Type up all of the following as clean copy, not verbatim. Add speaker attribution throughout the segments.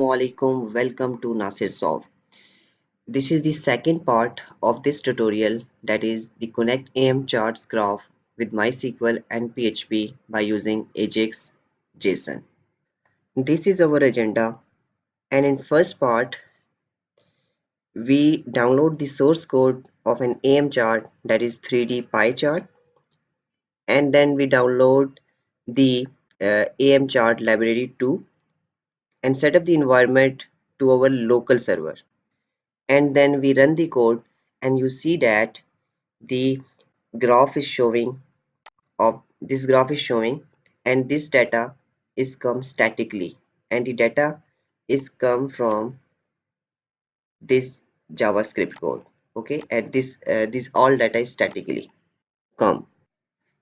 Speaker 1: Assalamualaikum, welcome to Nasir Solve. This is the second part of this tutorial, that is the connect Amchart graph with MySQL and PHP by using AJAX JSON. This is our agenda, and in first part we download the source code of an Amchart, that is 3D pie chart, and then we download the Amchart library too and set up the environment to our local server. And then we run the code, and you see that the graph is showing and this data is come statically, and the data is come from this JavaScript code. Okay, and this all data is statically come.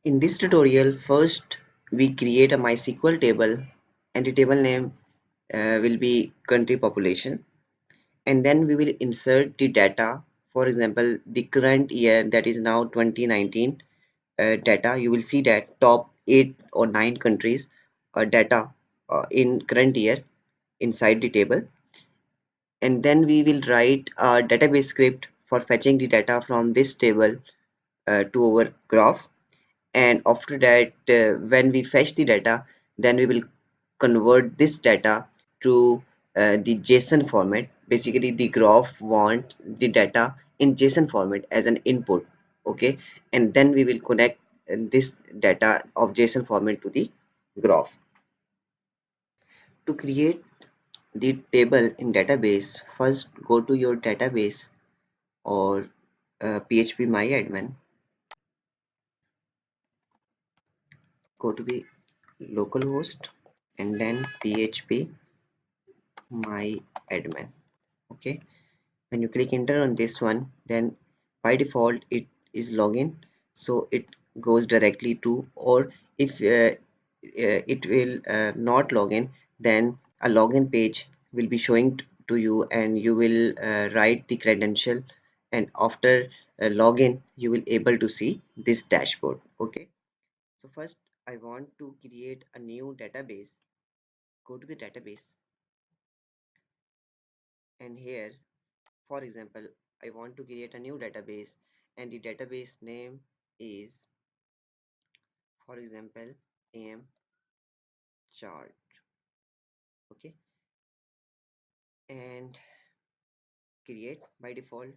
Speaker 1: In this tutorial, first we create a MySQL table, and the table name will be country population, and then we will insert the data. For example, the current year, that is now 2019 data. You will see that top 8 or 9 countries data in current year inside the table, and then we will write a database script for fetching the data from this table to our graph. And after that, when we fetch the data, then we will convert this data to the JSON format. Basically, the graph wants the data in JSON format as an input. Okay, and then we will connect this data of JSON format to the graph. To create the table in database, first go to your database or PHP MyAdmin. Go to the localhost and then PHP MyAdmin. Okay, when you click enter on this one, then by default it is login, so it goes directly to, or if it will not login, then a login page will be showing to you, and you will write the credential, and after login you will able to see this dashboard. Okay, so first I want to create a new database. Go to the database, and here, for example, I want to create a new database, and the database name is, for example, am chart. Okay, and create. By default,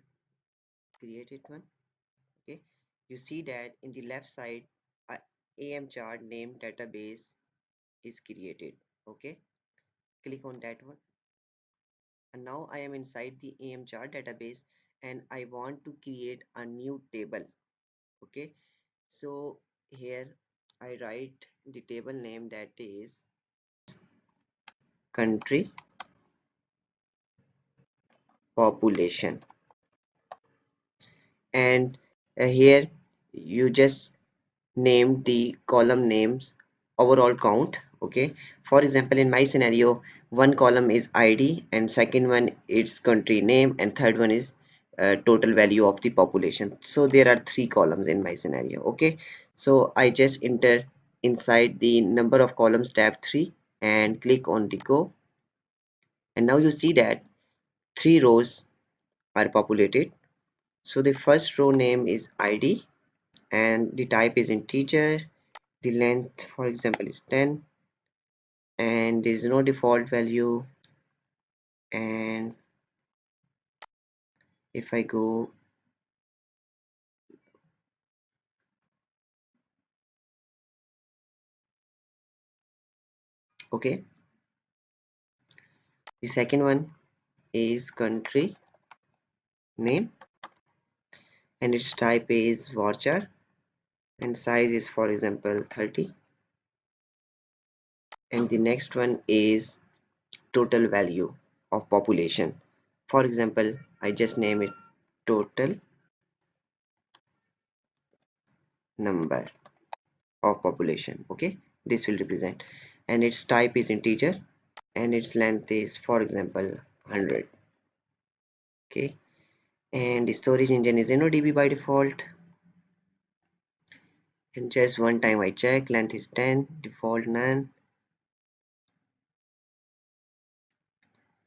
Speaker 1: create it one. Okay, you see that in the left side, a am chart name database is created. Okay, click on that one, and now I am inside the am chart database, and I want to create a new table. Okay, so here I write the table name, that is country population, and here you just name the column names overall count. Okay, for example, in my scenario, one column is ID, and second one is country name, and third one is total value of the population. So there are 3 columns in my scenario. Okay, so I just enter inside the number of columns tab 3 and click on the go, and now you see that 3 rows are populated. So the first row name is ID, and the type is integer. The length, for example, is 10, and there is no default value. And if I go, okay, the second one is country name, and its type is varchar, and size is, for example, 30. And the next one is total value of population. For example, I just name it total number of population. Okay, this will represent, and its type is integer, and its length is, for example, 100. Okay, and the storage engine is InnoDB by default, and just one time I check, length is 10, default none.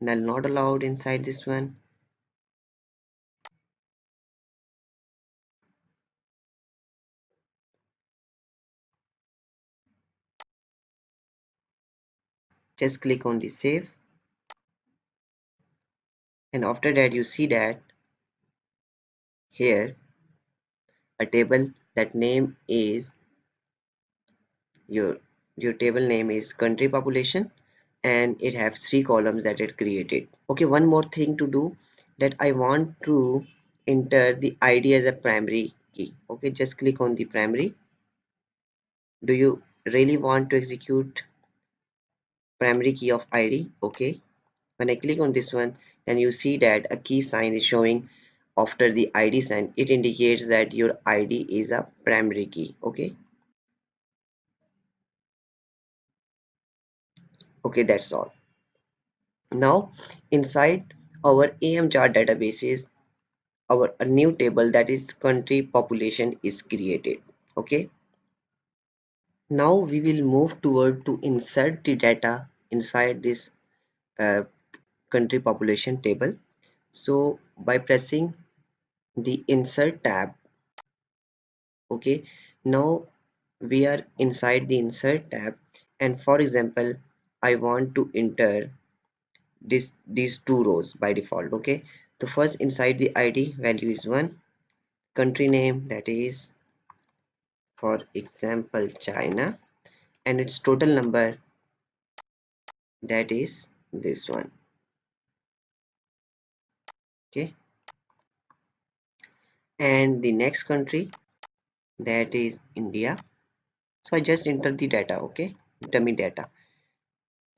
Speaker 1: null not allowed inside this one. Just click on the save, and after that you see that here a table that name is your table name is country population, and it has 3 columns that it created. Okay, one more thing to do, that I want to enter the ID as a primary key. Okay, just click on the primary. Do you really want to execute primary key of ID? Okay, when I click on this one, then you see that a key sign is showing after the ID sign. It indicates that your ID is a primary key. Okay, that's all. Now inside our Amchart databases, our a new table that is country population is created. Okay, now we will move toward to insert the data inside this uh, country population table. So by pressing the insert tab, okay, now we are inside the insert tab, and for example I want to enter these 2 rows by default. Okay, the first inside the ID value is 1, country name that is for example China, and its total number that is this one. Okay, and the next country that is India. So I just enter the data. Okay, dummy data,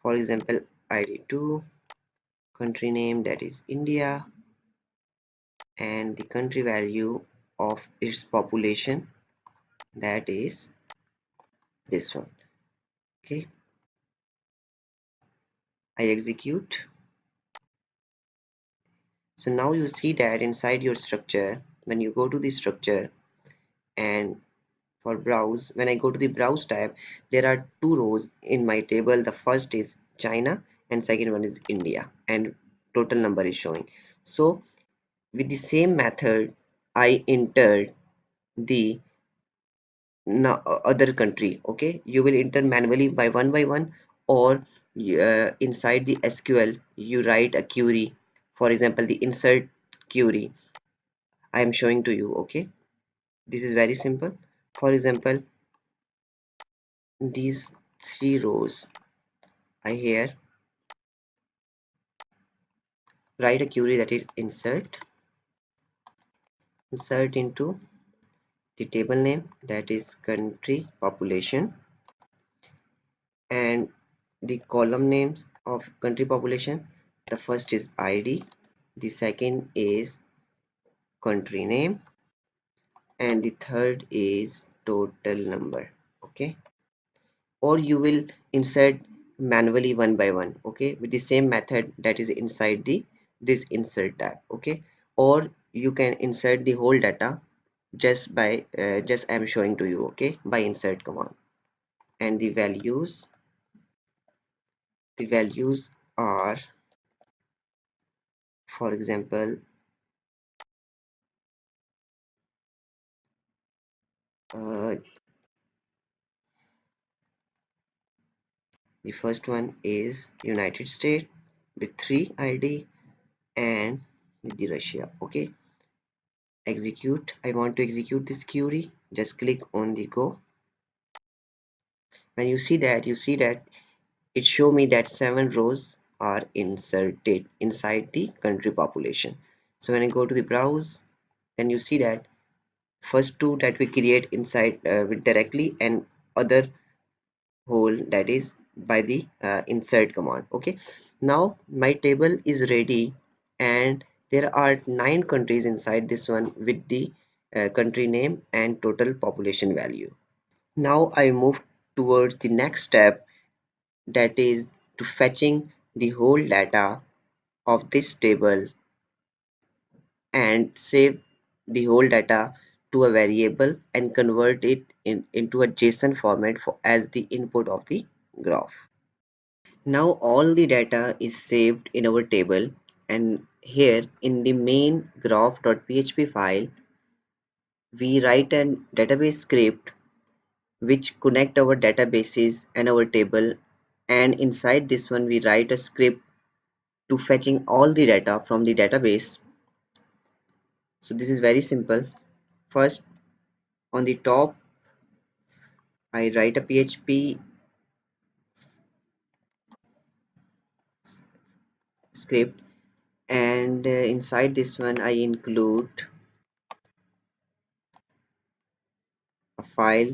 Speaker 1: for example ID2, country name that is India, and the country value of its population that is this one. Okay, I execute. So now you see that inside your structure, when you go to the structure and for browse, when I go to the browse tab, there are 2 rows in my table. The first is China and second one is India, and total number is showing. So with the same method I entered the other country. Okay, you will enter manually by one, or inside the SQL you write a query, for example the insert query I am showing to you. Okay, this is very simple. For example, these 3 rows I here write a query that is insert into the table name that is country population, and the column names of country population. The first is ID, the second is country name, and the third is total number. Okay, or you will insert manually one by one. Okay, with the same method that is inside the this insert tab. Okay, or you can insert the whole data just by just I'm showing to you. Okay, by insert command, and the values are, for example, uh, the first one is United States with 3 ID, and with the Russia. Okay, execute. I want to execute this query. Just click on the go. When you see that it show me that 7 rows are inserted inside the country population. So when I go to the browse, then you see that first 2 that we create inside with directly, and other whole that is by the insert command. Okay, now my table is ready, and there are 9 countries inside this one with the country name and total population value. Now I move towards the next step, that is to fetching the whole data of this table and save the whole data to a variable and convert it into a JSON format for as the input of the graph. Now all the data is saved in our table, and here in the main graph.php file we write a database script which connect our databases and our table, and inside this one we write a script to fetching all the data from the database. So this is very simple. First, on the top I write a PHP script, and inside this one I include a file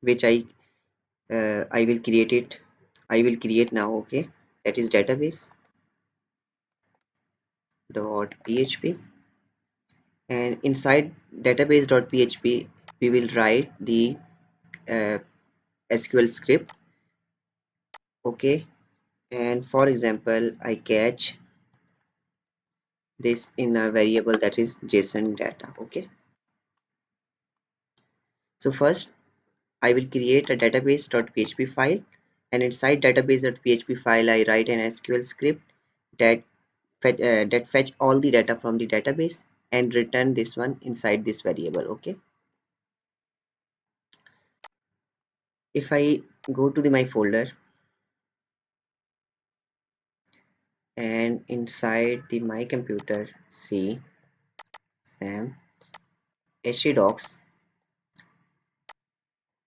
Speaker 1: which I will create it. I will create now. Okay, that is database dot php, and inside database dot php we will write the uh, SQL script. Okay, and for example I catch this in a variable that is JSON data. Okay, so first I will create a database.php file, and inside database.php file I write an SQL script that fetch all the data from the database and return this one inside this variable. Okay, if I go to my folder, and inside the my computer see sam htdocs,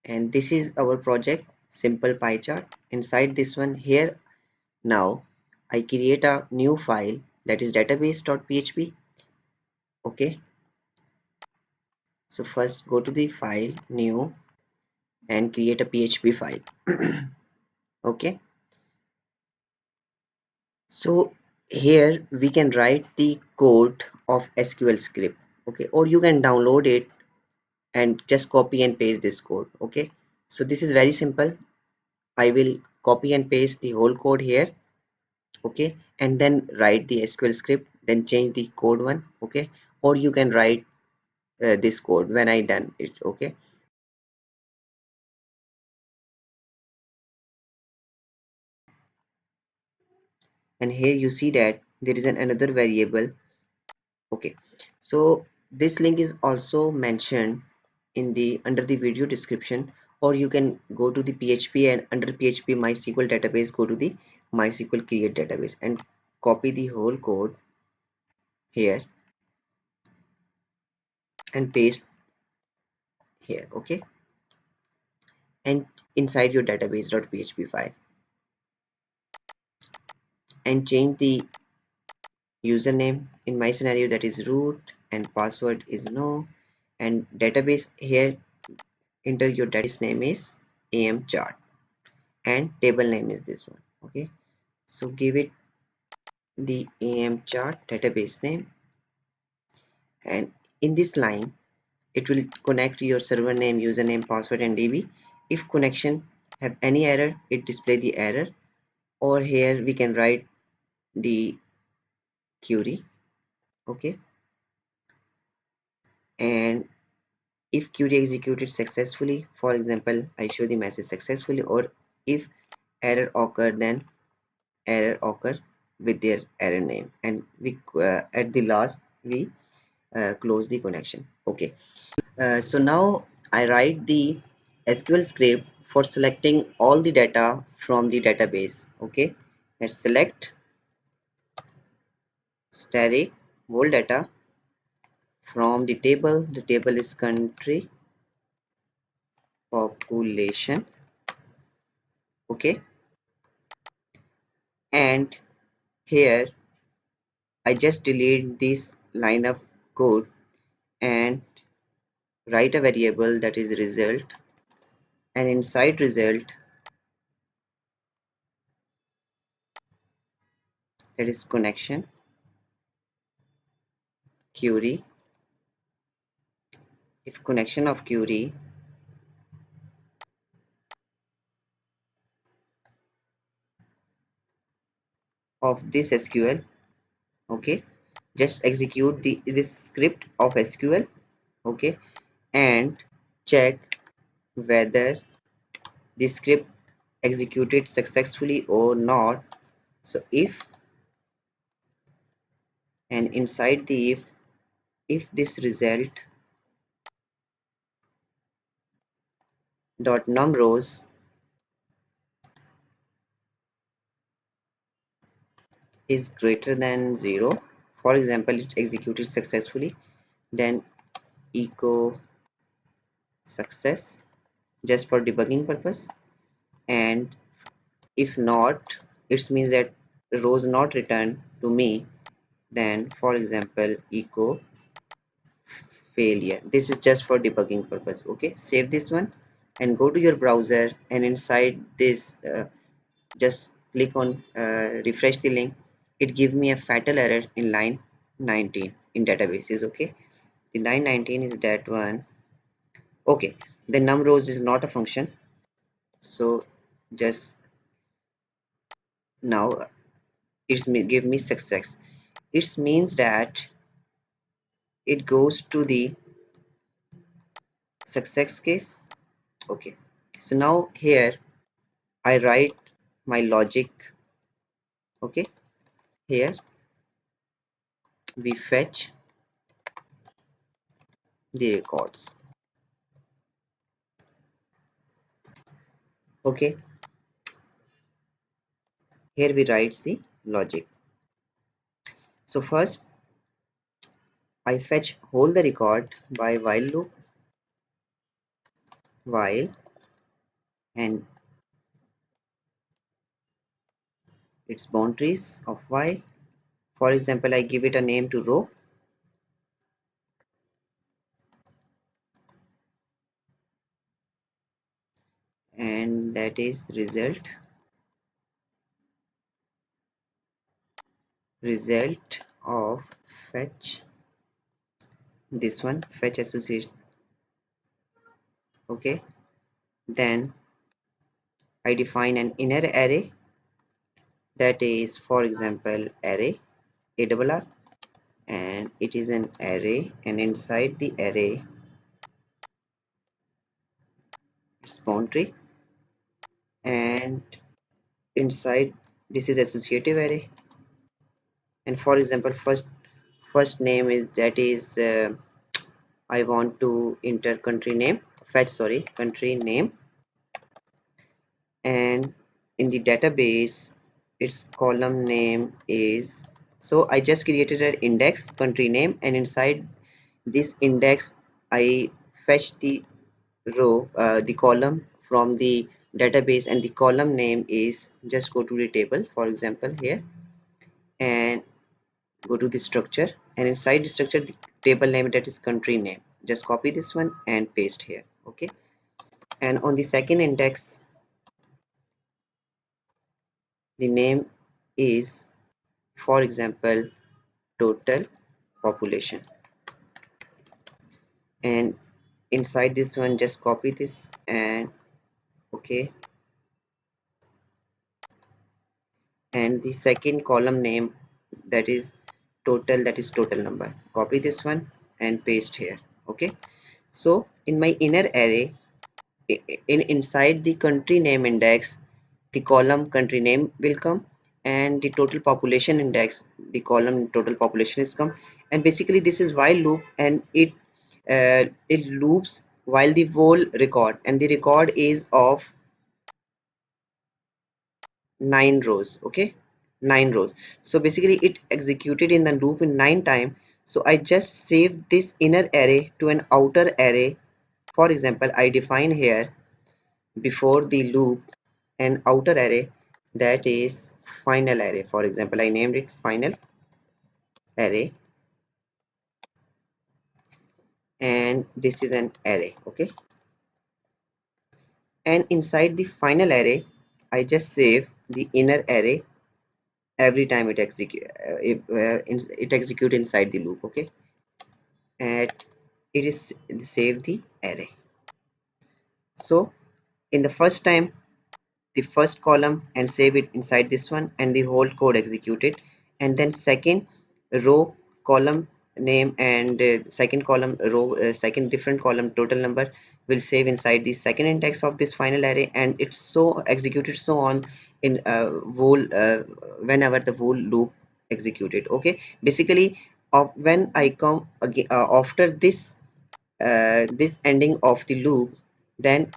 Speaker 1: and this is our project simple pie chart. Inside this one here, now I create a new file that is database.php. Okay, so first go to the file new and create a PHP file. Okay, so here we can write the code of SQL script. Okay, or you can download it and just copy and paste this code. Okay, so this is very simple. I will copy and paste the whole code here. Okay, and then write the SQL script, then change the code one. Okay, or you can write this code when I done it. Okay, and here you see that there is another variable. Okay, so this link is also mentioned in the under the video description, or you can go to the PHP and under PHP MySQL database go to the MySQL create database and copy the whole code here and paste here. Okay, and inside your database.php file, and change the username. In my scenario that is root, and password is no, and database here enter your database name is Amchart and table name is this one. Okay, so give it the Amchart database name, and in this line it will connect your server name, username, password and DB. If connection have any error, it display the error, or here we can write the query. Okay, and if query executed successfully, for example I show the message successfully, or if error occur, then error occur with their error name, and we at the last we close the connection. Okay, so now I write the SQL script for selecting all the data from the database. Okay, let's select static whole data from the table. The table is country population. Okay, and here I just delete this line of code and write a variable that is result, and inside result that is connection query. If connection of query of this SQL. Okay, just execute this script of SQL. Okay, and check whether the script executed successfully or not. So if, and inside the if this result dot num rows is greater than 0, for example it executed successfully, then echo success just for debugging purpose. And if not, it means that rows not returned to me, then for example echo failure. This is just for debugging purpose. Okay, save this one and go to your browser, and inside this just click on refresh the link. It give me a fatal error in line 19 in databases. Okay, the line 19 is that one. Okay, the num rows is not a function, so just now give me success. It means that it goes to the success case. Okay, so now here I write my logic. Okay, here we fetch the records. Okay, here we write the logic. So first I fetch hold the record by while loop, while, and its boundaries of while. For example, I give it a name to row, and that is result of fetch, this one fetch association. Okay, then I define an inner array, that is for example array ARR, and it is an array, and inside the array its boundary, and inside this is associative array. And for example first name is, that is I want to enter country name, fetch sorry country name, and in the database its column name is, so I just created an index country name, and inside this index I fetch the row the column from the database, and the column name is, just go to the table for example here, and go to the structure, and inside the structure the table name, that is country name, just copy this one and paste here. Okay, and on the second index the name is for example total population, and inside this one just copy this, and okay, and the second column name, that is total, that is total number, copy this one and paste here. Okay, so in my inner array, inside the country name index the column country name will come, and the total population index the column total population is come. And basically this is while loop, and it loops while the whole record, and the record is of 9 rows. Okay, 9 rows. So basically it executed in the loop in 9 time. So I just save this inner array to an outer array. For example, I define here before the loop an outer array, that is final array. For example, I named it final array, and this is an array. Okay, and inside the final array I just save the inner array every time it execute inside the loop. Okay, and it is save the array. So in the first time the first column and save it inside this one, and the whole code executed, and then second row column name, and second column row second different column total number, will save inside the second index of this final array, and it's so executed so on in whole whenever the whole loop executed. Okay, basically when I come again after this ending of the loop, then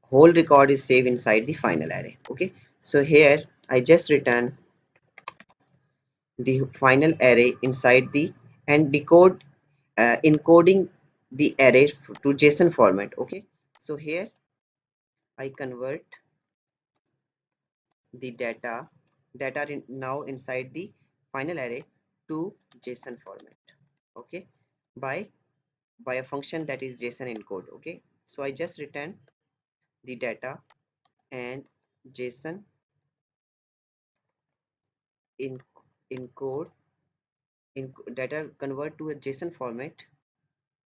Speaker 1: whole record is saved inside the final array. Okay, so here I just return the final array inside the and decode encoding the array to JSON format. Okay, so here I convert the data that are now inside the final array to JSON format. Okay, by a function that is JSON encode. Okay, so I just return the data and JSON in encode in data convert to a JSON format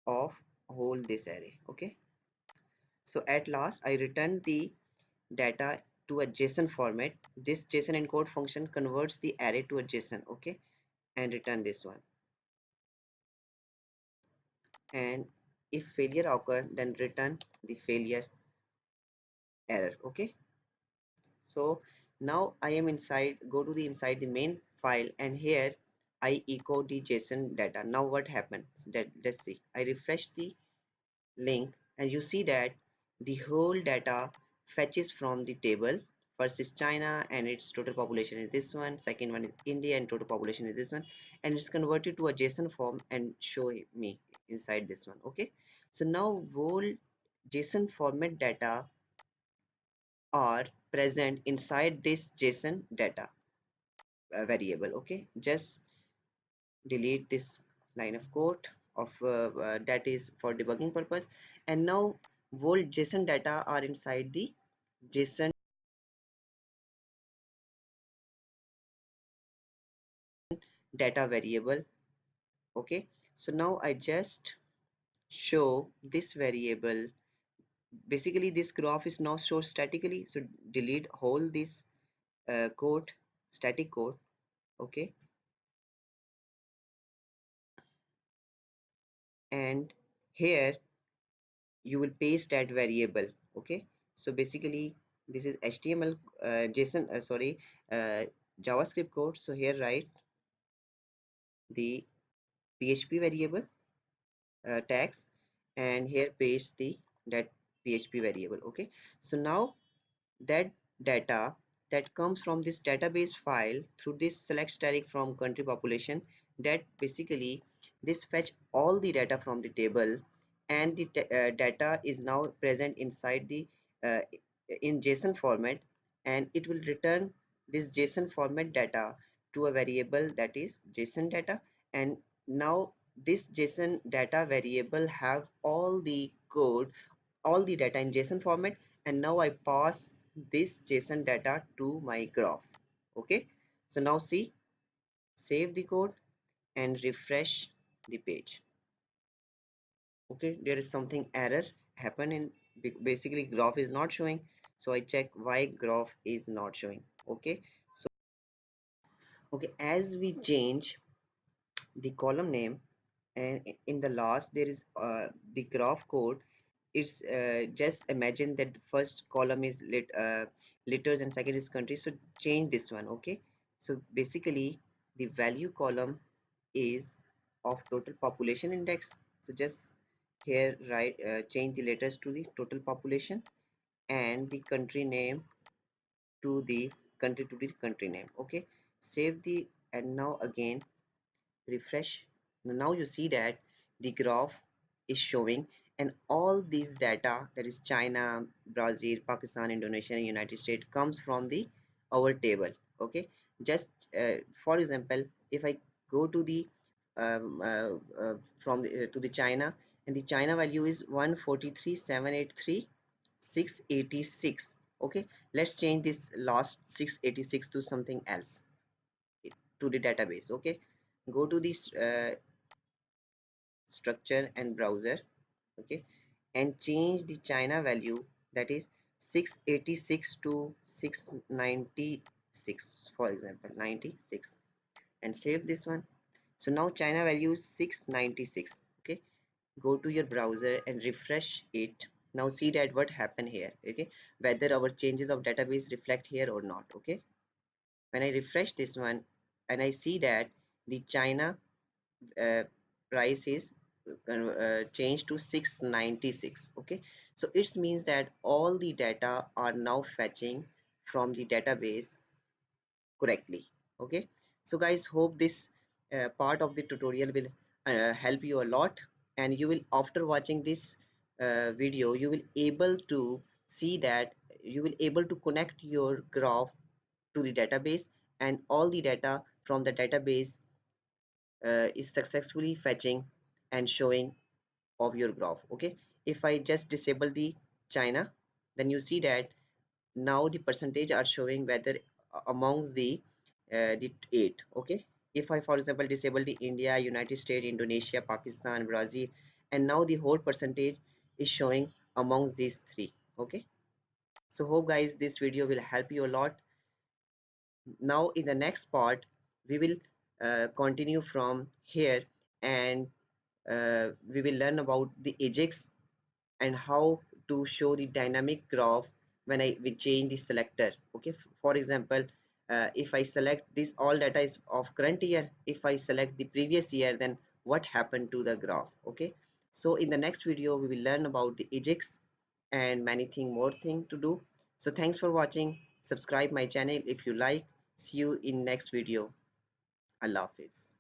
Speaker 1: of whole this array. Okay, so at last I return the data to a JSON format. This JSON encode function converts the array to a JSON. Okay, and return this one. And if failure occur, then return the failure error. Okay, so now I am inside, go to the inside the main file, and here I echo the JSON data. Now what happens, that let's see, I refresh the link and you see that the whole data fetches from the table. First is China and its total population is this one, second one is India and total population is this one, and it's converted to a JSON form and show me inside this one. Okay, so now whole JSON format data are present inside this JSON data variable. Okay, just delete this line of code of that is for debugging purpose, and now whole JSON data are inside the JSON data variable. Okay, so now I just show this variable. Basically this graph is now stored statically, so delete whole this code, static code. Okay, and here you will paste that variable. Okay, so basically this is HTML JSON sorry JavaScript code. So here write the PHP variable tags, and here paste the that PHP variable. Okay, so now that data that comes from this database file through this select static from country population, that basically this fetch all the data from the table, and the data is now present inside the uh, in JSON format, and it will return this JSON format data to a variable that is JSON data. And now this JSON data variable have all the code, all the data in JSON format, and now I pass this JSON data to my graph. Okay, so now see, save the code and refresh the page. Okay, there is something error happen in, basically graph is not showing, so I check why graph is not showing. Okay, so okay, as we change the column name, and in the last there is the graph code, it's just imagine that the first column is letters and second is country, so change this one. Okay, so basically the value column is of total population index, so just here write change the letters to the total population, and the country name to the country name. Okay, save the, and now again refresh. Now you see that the graph is showing, and all these data, that is China, Brazil, Pakistan, Indonesia and United States, comes from the our table. Okay, just for example, if I go to the from the, to the China, and the China value is 143,783,686. Okay, let's change this last 686 to something else, to the database. Okay, go to this structure and browser. Okay, and change the China value, that is 686 to 696, for example 96, and save this one. So now China value is 696. Okay, go to your browser and refresh it. Now see that what happened here. Okay, whether our changes of database reflect here or not. Okay, when I refresh this one and I see that the China uh, price is changed to 696. Okay, so it means that all the data are now fetching from the database correctly. Okay, so guys, hope this part of the tutorial will help you a lot, and you will, after watching this video, you will able to see that you will able to connect your graph to the database, and all the data from the database is successfully fetching and showing of your graph. Okay, if I just disable the China, then you see that now the percentage are showing whether amongst the 8. Okay, if I for example disable the India, United States, Indonesia, Pakistan, Brazil, and now the whole percentage is showing amongst these 3. Okay, so hope guys this video will help you a lot. Now in the next part we will continue from here, and we will learn about the AJAX and how to show the dynamic graph when we change the selector. Okay, for example, if I select this all data is of current year, if I select the previous year, then what happened to the graph. Okay, so in the next video we will learn about the AJAX and many more thing to do. So thanks for watching, subscribe my channel if you like. See you in next video. Allah Hafiz.